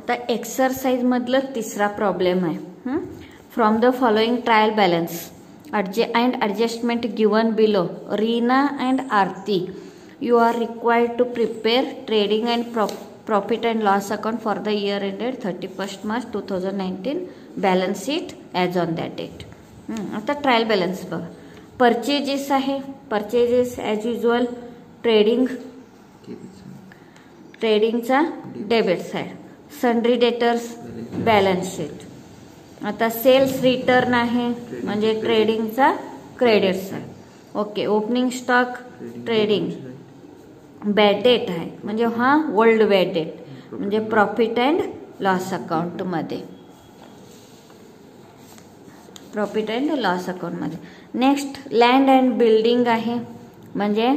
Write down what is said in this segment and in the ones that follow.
आता एक्सरसाइज मधलं तिसरा प्रॉब्लेम आहे. From the following trial balance and adjustment given below, Reena and Aarti, you are required to prepare trading and profit and loss account for the year ended 31 March 2019, balance sheet as on that date. आता trial balance बघा. Purchases आहे, purchases as usual ट्रेडिंगचा debit side, sundry debtors balance sheet. आता sales return आहे म्हणजे ट्रेडिंगचा credit side. Okay. Opening stock trading, bad debt आहे म्हणजे हा ओल्ड बॅड डेट म्हणजे प्रॉफिट अँड लॉस अकाउंट मध्ये, प्रॉफिट अँड लॉस अकाउंट मध्ये. नेक्स्ट लँड अँड बिल्डिंग आहे म्हणजे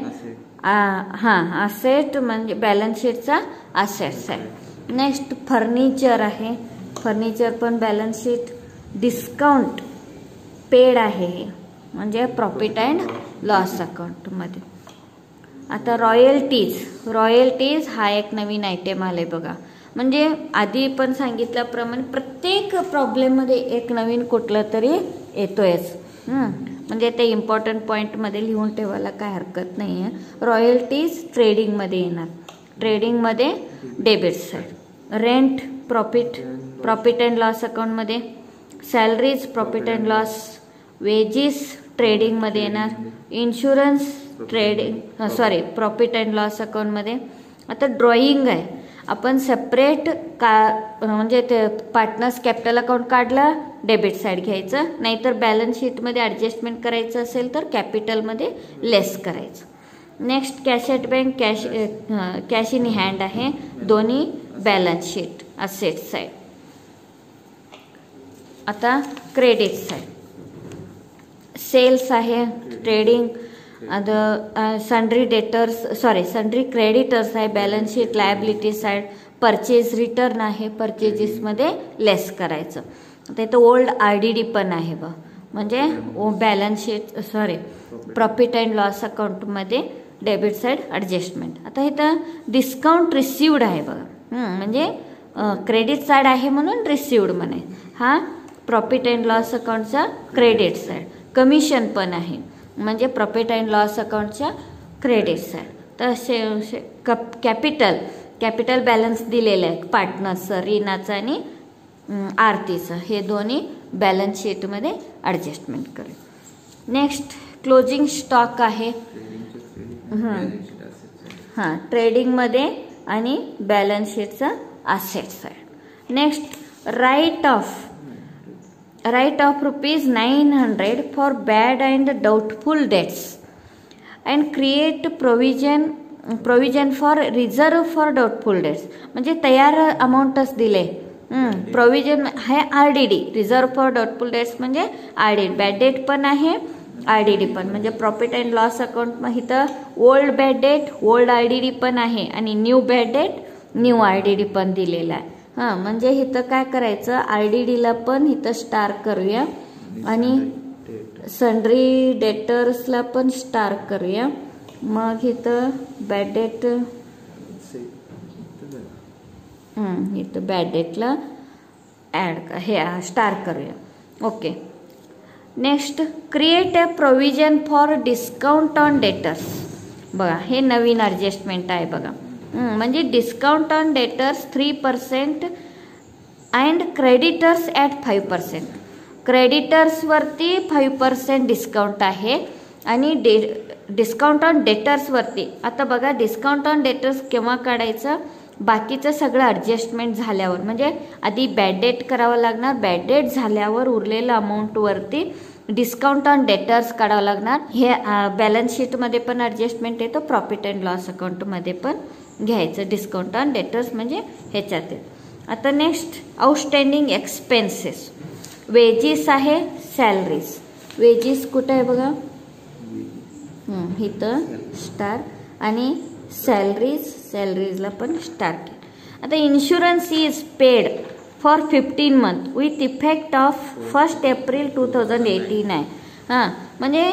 असेट म्हणजे बॅलन्स शीटचा असेट्स आहे. नेक्स्ट फर्निचर आहे, फर्निचर पण बॅलन्स शीट. डिस्काउंट पेड आहे हे म्हणजे प्रॉफिट अँड लॉस अकाउंट मध्ये. आता रॉयल्टीज हा एक नवीन आयटम आलाय बघा. म्हणजे आधी पण सांगितल्याप्रमाणे प्रत्येक प्रॉब्लेम मध्ये एक नवीन कुठलं तरी येतोयच. म्हणजे ते इम्पॉर्टंट पॉइंट मध्ये लिहून ठेवायला काय हरकत नाहीये. रॉयल्टीज ट्रेडिंग मध्ये येणार, ट्रेडिंग मध्ये debit side. Rent profit and loss account मध्ये. Salaries profit and loss. Wages trading मध्ये येणार. Insurance profit and loss account मध्ये. आता ड्रॉइंग आहे, आपण सेपरेट म्हणजे ते पार्टनर्स कॅपिटल अकाउंट काढला डेबिट साइड घ्यायचं, नाहीतर बॅलन्स शीट मध्ये ऍडजस्टमेंट करायचं असेल तर कॅपिटल मध्ये लेस करायचं. Next cash at bank, cash in hand आहे, दोन्ही बॅलन्स शीट असेट साइड. आता क्रेडिट साइड, सेल्स आहे ट्रेडिंग, सन्ड्री क्रेडिटर्स आहे balance sheet liability side. Purchase return आहे, परचेजेस मध्ये लेस करायचं. आता इथं ओल्ड RDD पण आहे बघ, म्हणजे balance sheet profit and loss account मध्ये डेबिट साइड ॲडजस्टमेंट. आता इथं डिस्काउंट रिसिव्ड आहे बघा, म्हणजे क्रेडिट साइड आहे म्हणून रिसिव्ड म्हणे. हा प्रॉफिट अँड लॉस अकाउंटचा क्रेडिट साइड. कमिशन पण आहे म्हणजे प्रॉफिट अँड लॉस अकाउंटच्या क्रेडिट साइड. तर कॅपिटल बॅलन्स दिलेलं आहे पार्टनर्सचं, रीनाचं आणि आरतीचं, हे दोन्ही बॅलन्स शीटमध्ये ॲडजस्टमेंट करेल. नेक्स्ट क्लोजिंग स्टॉक आहे ट्रेडिंगमध्ये आणि बॅलन्स शीटचा असेट्स आहे. Next write off ₹900 for bad and doubtful debts and create provision for reserve for doubtful debts. म्हणजे तयार अमाऊंटच दिले. प्रोव्हिजन आहे RDD, reserve for doubtful debts म्हणजे RDD. बॅड डेट पण आहे, RDD पण, म्हणजे प्रॉफिट अँड लॉस अकाउंट इथं old bad debt, old RDD पण आहे आणि new bad debt, new RDD पण दिलेला आहे. म्हणजे इथं काय करायचं, RDDला पण इथं स्टार करूया आणि सन्ड्री डेटर्सला पण स्टार करूया. मग इथं बॅड डेट, इथं बॅड डेटला स्टार करूया. Okay. Next create a provision for discount on debtors. बघा हे नवीन ॲडजस्टमेंट आहे बघा. म्हणजे discount on debtors 3% and creditors at 5%. Creditors वरती 5% डिस्काउंट आहे आणि डिस्काउंट ऑन डेटर्स वरती. आता बघा डिस्काउंट ऑन डेटर्स केव्हा काढायचं, बाकीचं सगळं ॲडजस्टमेंट झाल्यावर, म्हणजे आधी बॅड डेट करावं लागणार, बॅड डेट झाल्यावर उरलेलं अमाऊंट वरती डिस्काउंट ऑन डेटर्स काढावं लागणार. हे बॅलन्स शीटमध्ये पण ॲडजस्टमेंट येतो, प्रॉफिट अँड लॉस अकाउंटमध्ये पण घ्यायचं डिस्काउंट ऑन डेटर्स म्हणजे ह्याच्यात. आता नेक्स्ट आउटस्टँडिंग एक्सपेन्सेस, वेजेस आहे, सॅलरीज. वेजेस कुठं आहे बघा, इथं स्टार, आणि सॅलरीजला पण स्टार केलं. आता insurance is paid for 15 months with effect of 1 April 2018 आहे. म्हणजे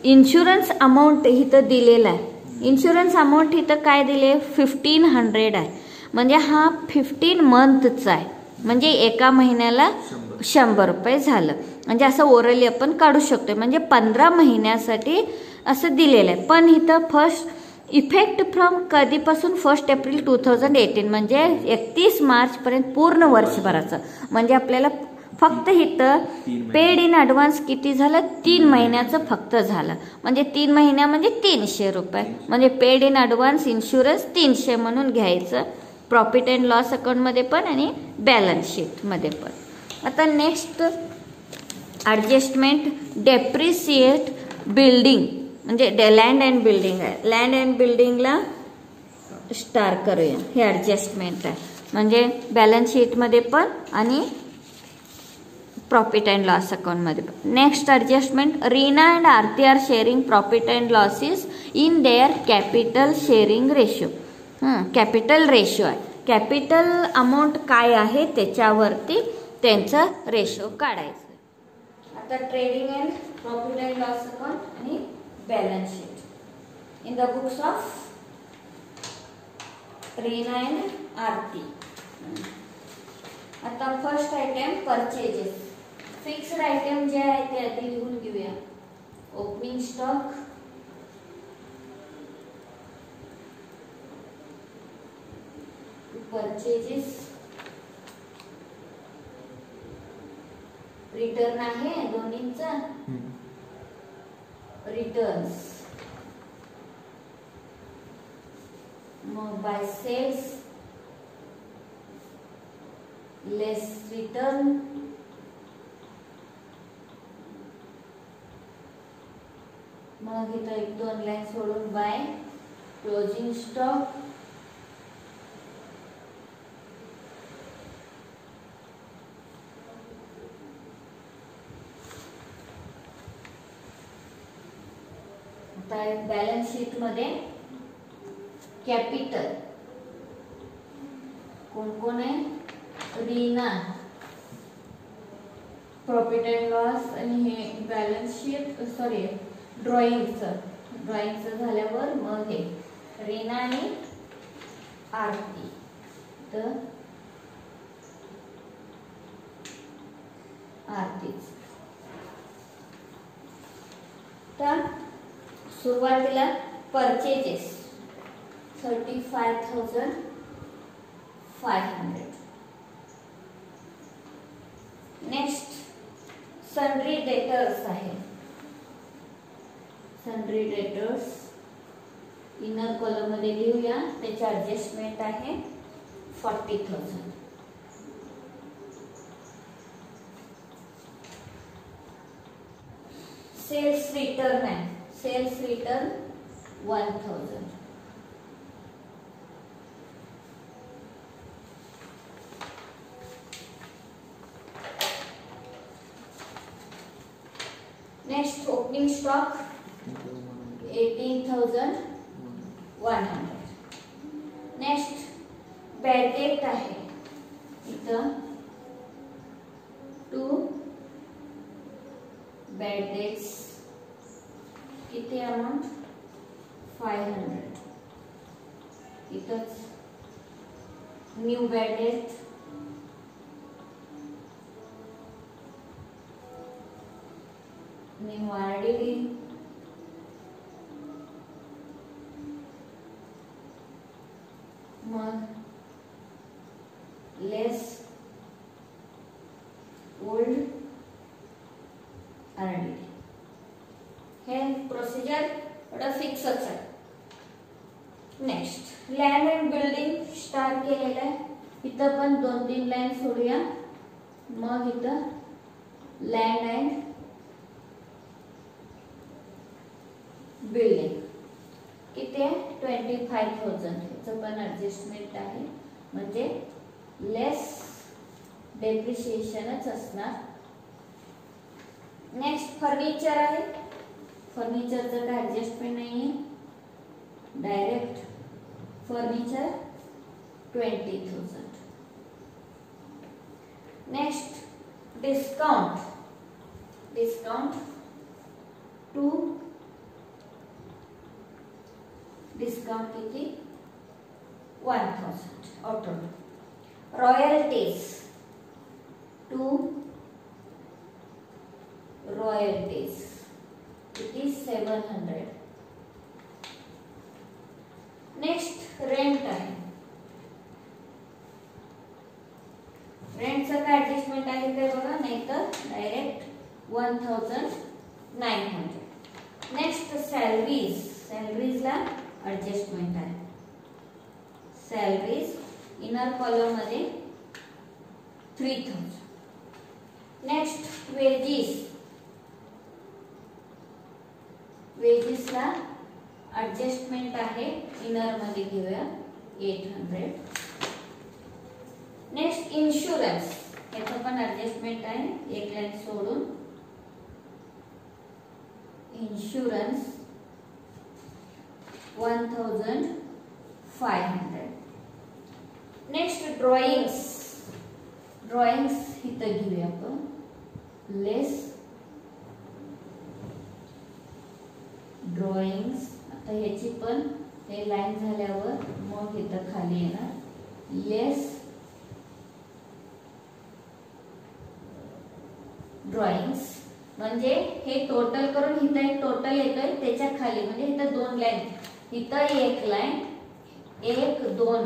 इन्शुरन्स अमाऊंट इथं दिलेला आहे. इन्शुरन्स अमाऊंट इथं काय दिले 1500 आहे. म्हणजे हा 15 मंथचा आहे, म्हणजे एका महिन्याला 100 रुपये झालं. म्हणजे असं ओरली आपण काढू शकतो, म्हणजे 15 महिन्यासाठी असं दिलेलं आहे. पण इथं फर्स्ट इफेक्ट फ्रॉम कधीपासून 1 एप्रिल 2018 म्हणजे 31 मार्चपर्यंत पूर्ण वर्षभराचं. म्हणजे आपल्याला फक्त इथं पेड इन ॲडव्हान्स किती झालं, 3 महिन्याचं फक्त झालं. म्हणजे 3 महिन्या म्हणजे 300 रुपये. म्हणजे पेड इन ॲडव्हान्स इन्शुरन्स 300 म्हणून घ्यायचं, प्रॉफिट अँड लॉस अकाउंटमध्ये पण आणि बॅलन्स शीटमध्ये पण. आता नेक्स्ट ॲडजस्टमेंट डेप्रिसिएट बिल्डिंग, म्हणजे लँड अँड बिल्डिंग आहे. लँड अँड बिल्डिंगला स्टार करूया. हे ॲडजस्टमेंट आहे, म्हणजे बॅलन्स शीटमध्ये पण आणि प्रॉफिट अँड लॉस अकाउंटमध्ये पण. Next adjustment Reena and Aarti are sharing profit and losses in their capital sharing ratio. Capital ratio आहे. कॅपिटल अमाऊंट काय आहे त्याच्यावरती त्यांचा रेशो काढायचा. आता trading and profit and loss account आणि balance sheet in the books of Reena and Aarti. आता first item purchases. Fixed item जे आहे ते आधी लिहून घेऊया. ओपनिंग स्टॉक, परचेजेस, रिटर्न आहे दोन्हींचा, रिटर्न्स, मग बाय सेल्स लेस रिटर्न, मग इथं 1-2 लाईन सोडून by closing stock, balance sheet मध्ये कॅपिटल कोण कोण आहे, रीना, प्रॉफिट अँड लॉस आणि हे बॅलन्स शीट सॉरी ड्रॉइंगचं झाल्यावर मग हे रीना आणि आरती. तर आरतीच तर सुरुवातीला परचेजेस 35,500. नेक्स्ट सन्ड्री डेटर्स आहे. सन्ड्री डेटर्स इनर कॉलम मध्ये लिहूया. त्याची ॲडजस्टमेंट आहे 40,000. सेल्स रिटर्न आहे. Sales return 1,000. Next opening stock 18,100. Next bad debt आहे इथं 2 बॅड डेट्स. किती अमाऊंट 500. इथंच new bad debt new RDD, मग लेस ओल्ड आरडीडी. हे प्रोसिजर थोडं फिक्सच आहे. Next land and building start केलेलं आहे. इथं पण 2-3 लाईन सोडूया. मग इथं लँड अँड बिल्डिंग किती आहे 25,000. ह्याचं पण ॲडजस्टमेंट आहे, म्हणजे लेस डेप्रिशिएशनच असणार. नेक्स्ट फर्निचर आहे. फर्निचरचं काय ॲडजस्टमेंट नाही आहे, direct furniture 20,000. Next discount. Discount 2. Discount किती 1000 auto. Royalties, 2 royalties, it is 700. Next rent आहे. रेंटचं काय ऍडजस्टमेंट आहे ते बघा, नाही तर डायरेक्ट 1900. नेक्स्ट सॅलरीज, सॅलरीजला ऍडजस्टमेंट आहे. सॅलरीज इनर कॉलम मध्ये 3000. नेक्स्ट वेजेस, वेजेसला ऍडजस्टमेंट आहे, इनर मध्ये घेऊया 800. नेक्स्ट इन्शुरन्स, याचं पण ऍडजस्टमेंट आहे, एक लाईन सोडून. इन्शुरन्स 1500. नेक्स्ट ड्रॉइंग्स, ड्रॉइंग्स इथं घेऊया आपण लेस ड्रॉइंग्स. आता ह्याची पण हे लाईन झाल्यावर मग इथं खाली येणार लेस ड्रॉइंग्स. म्हणजे हे टोटल करून इथं एक टोटल येतोय, त्याच्या खाली म्हणजे इथं 2 लाईन, इथं एक लाईन, 1 2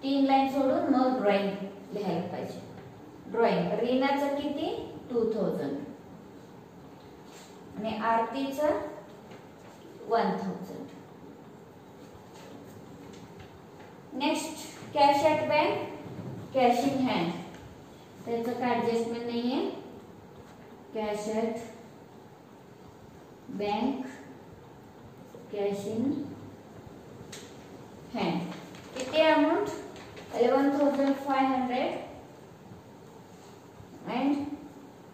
3 लाईन सोडून मग ड्रॉइंग लिहायला पाहिजे. ड्रॉइंग रीनाचं किती 2000 आणि आरतीचं 1000. Next cash at bank, cash in hand, त्याचं काय ऍडजस्टमेंट नाहीये. Cash at bank, cash in hand, किती amount 11,500 and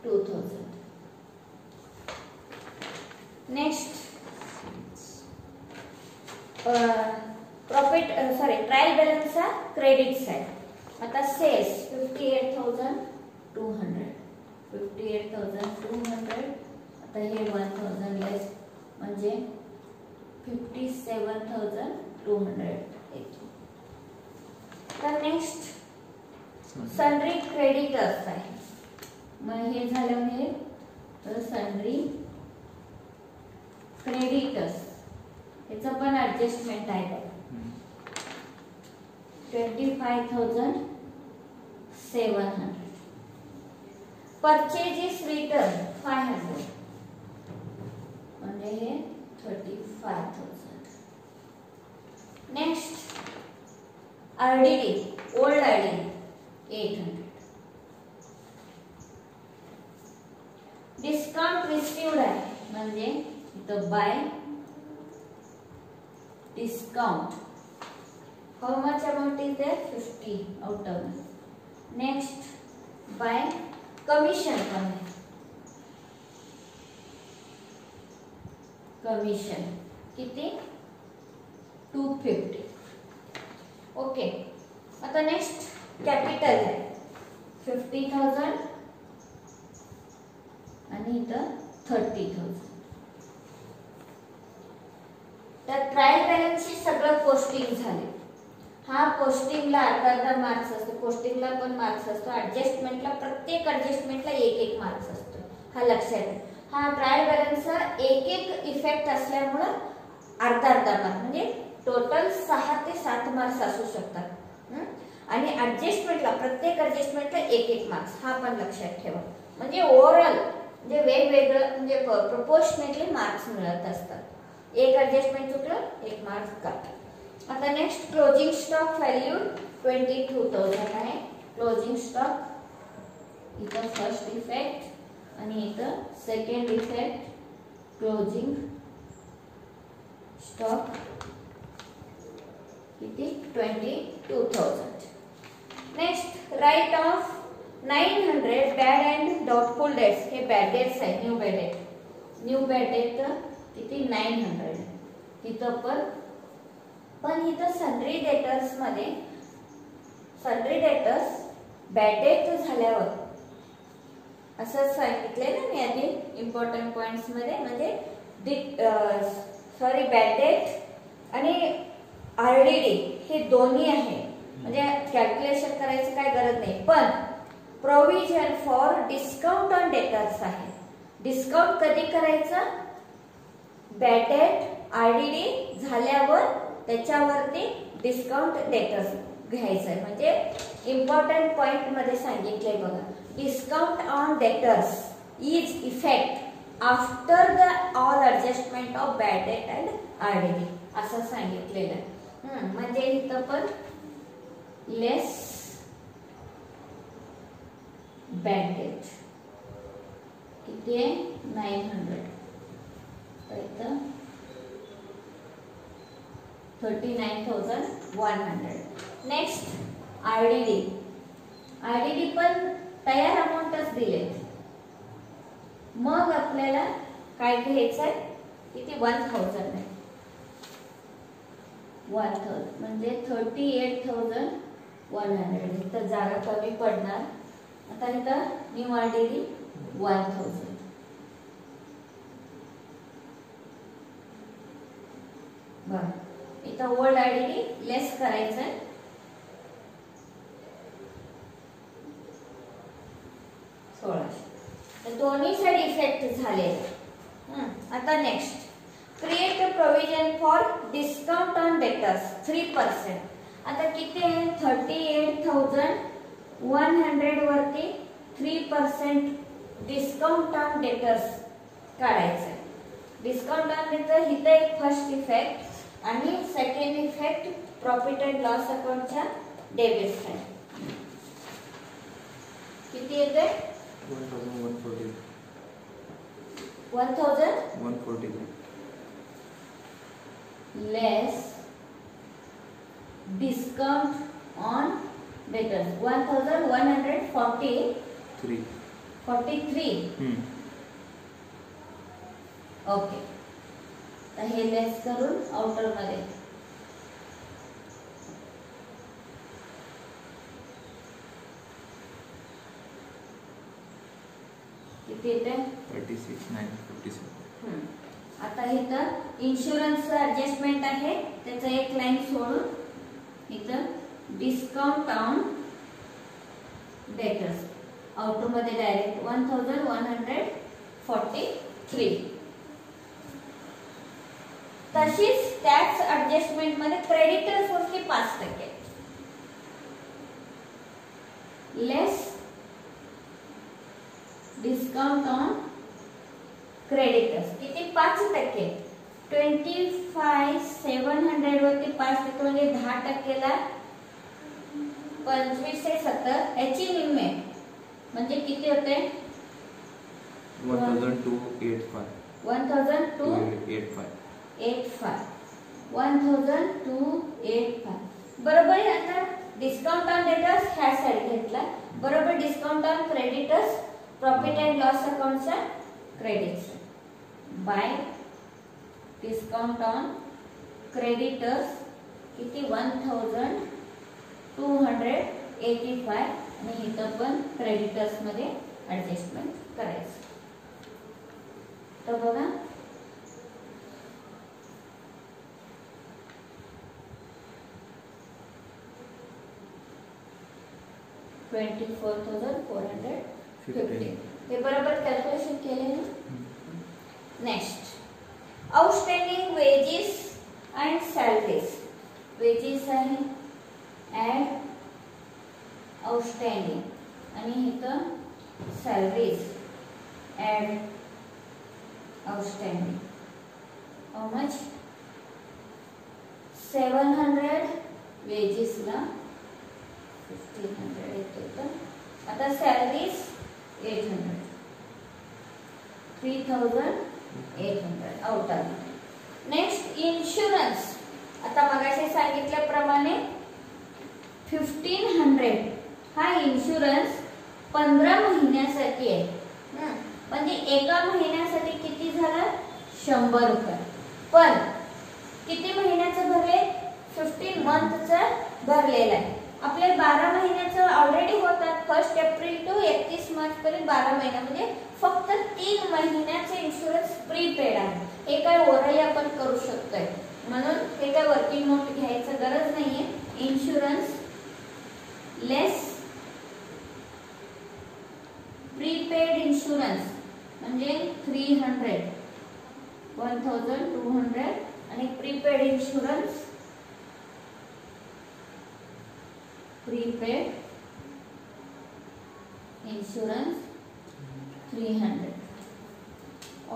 2000. Next profit trial बॅलन्सचा क्रेडिट साइड. आता सेल्स 58,200, 58,200. आता हे 1000 लेस म्हणजे 57,200 येतो. तर नेक्स्ट सन्ड्री क्रेडिटर्स आहे. मग हे झालं हे तर सन्ड्री क्रेडिटर्स, याचं पण ऍडजस्टमेंट आहे बघा 25,700. परचेजेस रिटर्न 500 म्हणजे हे 35,000. Next RDD, old RDD 800. Discount received आहे म्हणजे इथं by discount, how much amount is there 50 out of. Next by commission पण आहे, कमिशन किती 250. ओके. आता नेक्स्ट कॅपिटल आहे 50,000 आणि इथं 30,000. तर ट्रायल बॅलन्सचे सगळं पोस्टिंग झाले. हा पोस्टिंगला अर्धा मार्क्स असतो, पोस्टिंगला पण मार्क्स असतो, ऍडजस्टमेंटला प्रत्येक ऍडजस्टमेंटला 1 मार्क्स असतो. हा लक्षात आहे. हा ट्रायल बॅलन्सचा 1 इफेक्ट असल्यामुळे अर्धा मार्क म्हणजे टोटल 6 ते 7 मार्क्स असू शकतात. आणि ऍडजस्टमेंटला प्रत्येक ऍडजस्टमेंटला 1 मार्क्स, हा पण लक्षात ठेवा. म्हणजे ओव्हरऑल म्हणजे वेगवेगळं म्हणजे प्रोपोर्शनेटली मार्क्स मिळत असतात. एक ऍडजस्टमेंट चुकलं 1 मार्क्स काटा. आता नेक्स्ट क्लोजिंग स्टॉक व्हॅल्यू 22,000 आहे. क्लोजिंग स्टॉक इथं फर्स्ट इफेक्ट आणि इथं सेकंड इफेक्ट. क्लोजिंग स्टॉक किती 22,000. Next write off 900 bad and doubtful debts, हे बॅड डेट्स आहे. New bad debt, new bad debt किती 900. तिथं पण इथं सन्ड्री डेटर्स मध्ये सन्ड्री डेटर्स बॅड डेट झाल्यावर असं सांगितलंय ना मी आधी इम्पॉर्टंट पॉइंट्स मध्ये. म्हणजे बॅड डेट आणि RDD हे दोन्ही आहे, म्हणजे कॅल्क्युलेशन करायचं काय गरज नाही, पण provision for discount on debtors आहे. डिस्काउंट कधी करायचं? बॅड डेट RDD झाल्यावर त्याच्यावरती डिस्काउंट डेटर्स घ्यायचं आहे. म्हणजे इम्पॉर्टंट पॉइंट मध्ये सांगितलंय बघा, discount on debtors is effect after the all adjustment of bad debt and RDD असं सांगितलेलं आहे. म्हणजे इथं पण लेस बॅड डेट किती आहे? 900. तर इथं 39,100. नेक्स्ट RDD पण तयार अमाऊंटच दिले. मग आपल्याला काय घ्यायचं आहे? किती? 1000 आहे. 1000 म्हणजे 38,100. इथं जागा कमी पडणार. आता इथं न्यू RDD 1000. बरं, इथं ओल्ड RDD लेस करायचं आहे. 1600. तर दोन्ही साइड इफेक्ट झाले. आता next create a provision for discount on debtors 3%. आता किती आहे? 38,100 वरती 3% डिस्काउंट ऑन डेटर्स काढायचं आहे. डिस्काउंट ऑन डेटर्स इथं एक फर्स्ट इफेक्ट आणि second effect profit and loss अकाउंटच्या डेबिट साइड. किती येते? 1140. 1140 less discount on debtors 1143. Okay, तर हे लेस करून आउटर मध्ये किती येते? 36,957. आता इथं इन्शुरन्स ऍडजस्टमेंट आहे, त्याचं एक लाईन सोडून इथं डिस्काउंट ऑन डेटर्स आउटर मध्ये डायरेक्ट 1143. तशीच टॅक्स ऍडजस्टमेंट मध्ये क्रेडिटर्स वरती 5% लेस डिस्काउंट ऑन क्रेडिटर्स किती? 5%. 25,700 वरती 5% म्हणजे 10%ला 25,70 याची निम्मे म्हणजे किती होते? 1,285. 1,285. बरोबर आहे. आता डिस्काउंट ऑन डेटर्स ह्या साइड घेतला, बरोबर discount on creditors profit and loss अकाउंटचा credits by discount on creditors किती? 1,285 आणि इथं पण क्रेडिटर्स मध्ये ऍडजस्टमेंट करायचं. तर बघा $24,450 हे बरोबर कॅल्क्युलेशन केले ना. Next outstanding wages and salaries. Wages आहे ऍड आउटस्टँडिंग आणि इथं salaries add outstanding. How much? 700 वेजेसला 1,500 येतो. आता सॅलरीज 800 3,800 आउट आले. Next insurance. आता मगाशी सांगितल्याप्रमाणे 1,500 हा इन्शुरन्स 15 महिन्यासाठी आहे. म्हणजे एका महिन्यासाठी किती झालं? 100 रुपये. पण किती महिन्याचं भरले? 15 मंथचं भरलेलं आहे. आपले 12 महिन्याचं ऑलरेडी होतात. 1 एप्रिल टू 31 मार्च पर्यंत 12 महिन्यामध्ये फक्त 3 महिन्याचे इन्शुरन्स प्रीपेड आहे. हे काय ओरही आपण करू शकतोय, म्हणून हे काय सगळं वर्किंग नोट घ्यायचं गरज नाहीये. इन्शुरन्स लेस प्रीपेड इन्शुरन्स म्हणजे 300 1200 आणि prepaid insurance prepaid insurance 300.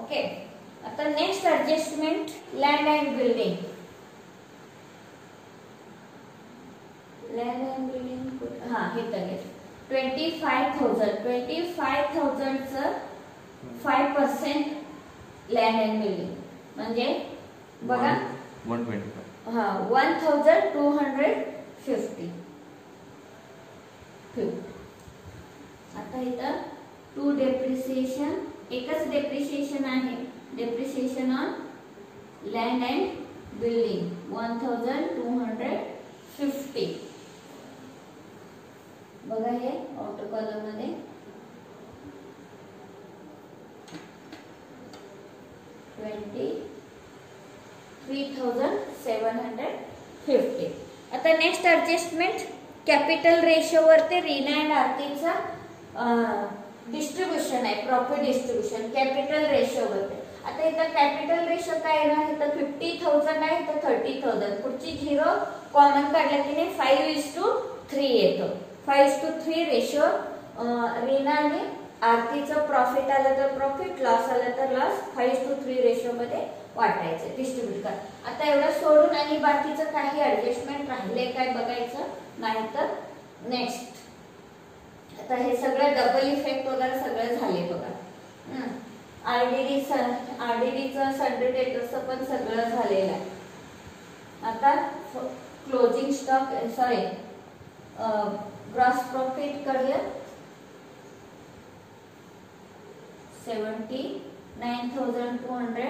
Okay. आता next adjustment land and building. Land and building हा हे तर 25,000 चं 5% लँड अँड बिल्डिंग म्हणजे बघा 125. हा 1250. आता इथं 2 डेप्रिसिएशन एकच डेप्रिसिएशन आहे. Depreciation on land and building 1250. बघा हे आउटर कॉलम मध्ये 23,750. आता नेक्स्ट ॲडजस्टमेंट कॅपिटल रेशो वरती रीना अँड आरतीचा डिस्ट्रीब्युशन आहे. प्रॉफिट डिस्ट्रीब्युशन कॅपिटल रेशो वरती. आता इथं कॅपिटल रेशो काय आहे तर 50,000 आहे तर 30,000. पुढची 0 कॉमन काढला की नाही 5:3 येतो. 5:3 रेशो रीना आणि आरतीचं प्रॉफिट आलं तर प्रॉफिट, लॉस आलं तर लॉस 5:3 रेशो मध्ये वाटायचं डिस्ट्रीब्यूट कर. आता एवढं सोडून आणि बाकीचं काही ऍडजस्टमेंट राहिले काय बघायचं नाही तर नेक्स्ट. आता हे सगळं डबल इफेक्ट वगैरे सगळं झाले बघा. आरडीडीचं सन्डे डेटर्सचं पण सगळं झालेलं आहे. आता closing stock sorry gross profit करूया 79,200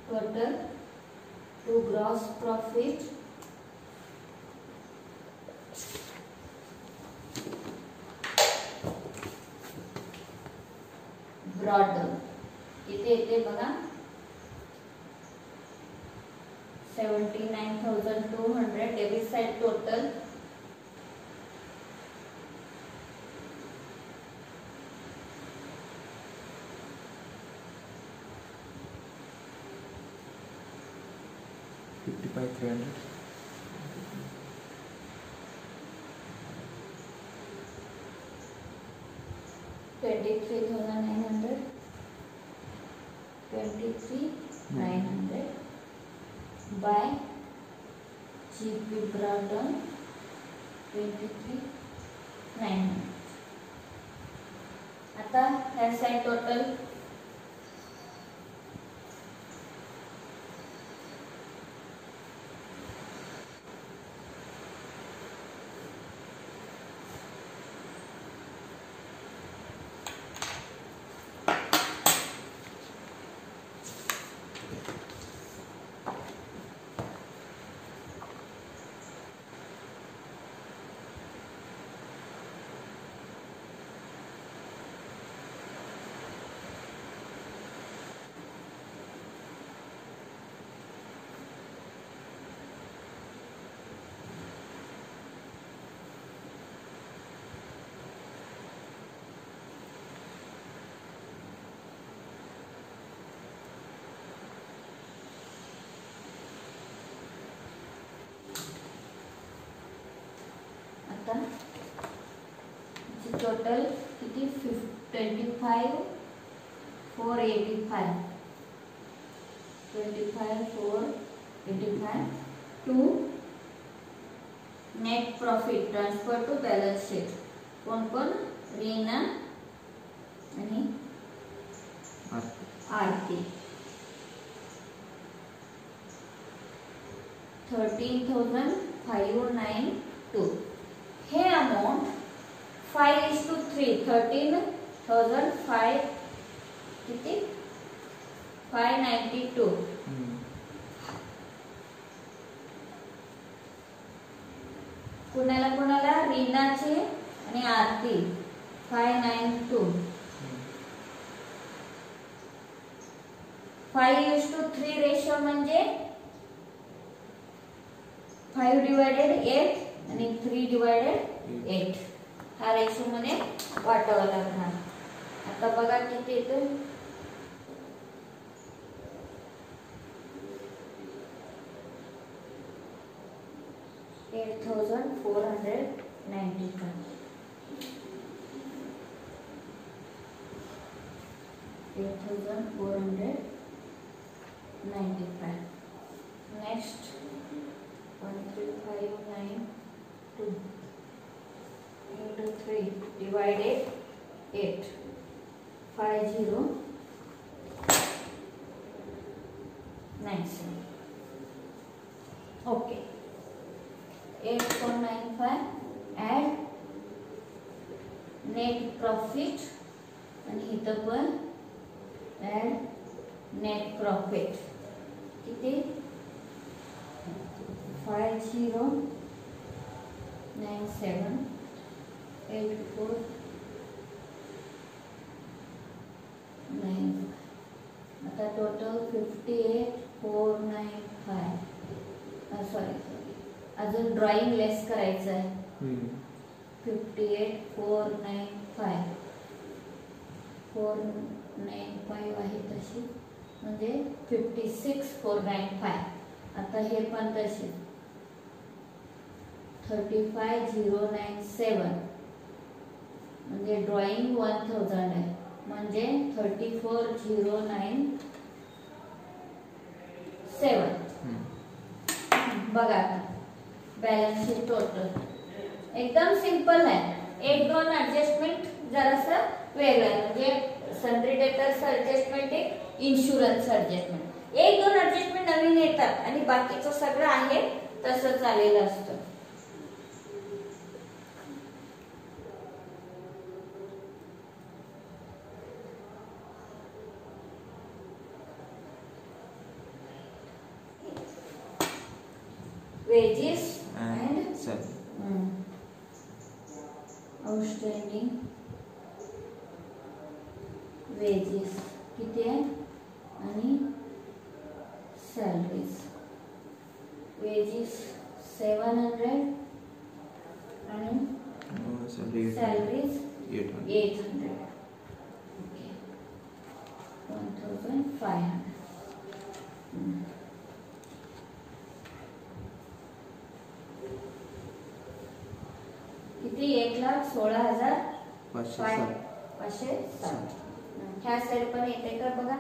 total to gross profit brought down. किती येते बघा 79,200 debit side total 55,300. 23,900 23,900 by GP brought down 23,900. आता ह्या साइड टोटल टोटल किती 25,485 to net profit transfer to balance sheet. कोण कोण रीना आणि आरती 13,592. हे अमाउंट 5:3 13,500 किती 592. कुणाला कुणाला रीनाचे आणि आरती 592. 5:3 रेशो म्हणजे 5 डिवायडेड 8 आणि 3 डिवायडेड 8 हा रेशो मध्ये वाटावा लागणार. आता बघा किती येतं. 8495. 8495. Next 13592 into 3 divided 8 5097. Okay. 8495 add net profit आणि इथं पण add net profit किती 5097 8495. आता टोटल 58495. सॉरी अजून ड्रॉइंग लेस करायचं आहे. 58495 495 आहे तशी म्हणजे 56495. आता हे पण तसे 35097 म्हणजे ड्रॉइंग 1000 आहे म्हणजे 34097. बघा आता बॅलन्स शीट टोटल एकदम सिंपल आहे. एक दोन ऍडजस्टमेंट जरासं वेगळं आहे म्हणजे सन्ड्री डेटर्स ऍडजस्टमेंट एक इन्शुरन्स ऍडजस्टमेंट. एक दोन ऍडजस्टमेंट नवीन येतात आणि बाकीचं सगळं आहे तसं चालेलं असतं. wages and outstanding wages किती आहे आणि salaries. wages 700 आणि salaries 800. Okay. 1500. किती 1,16,560. ह्या साईड पण येते का बघा.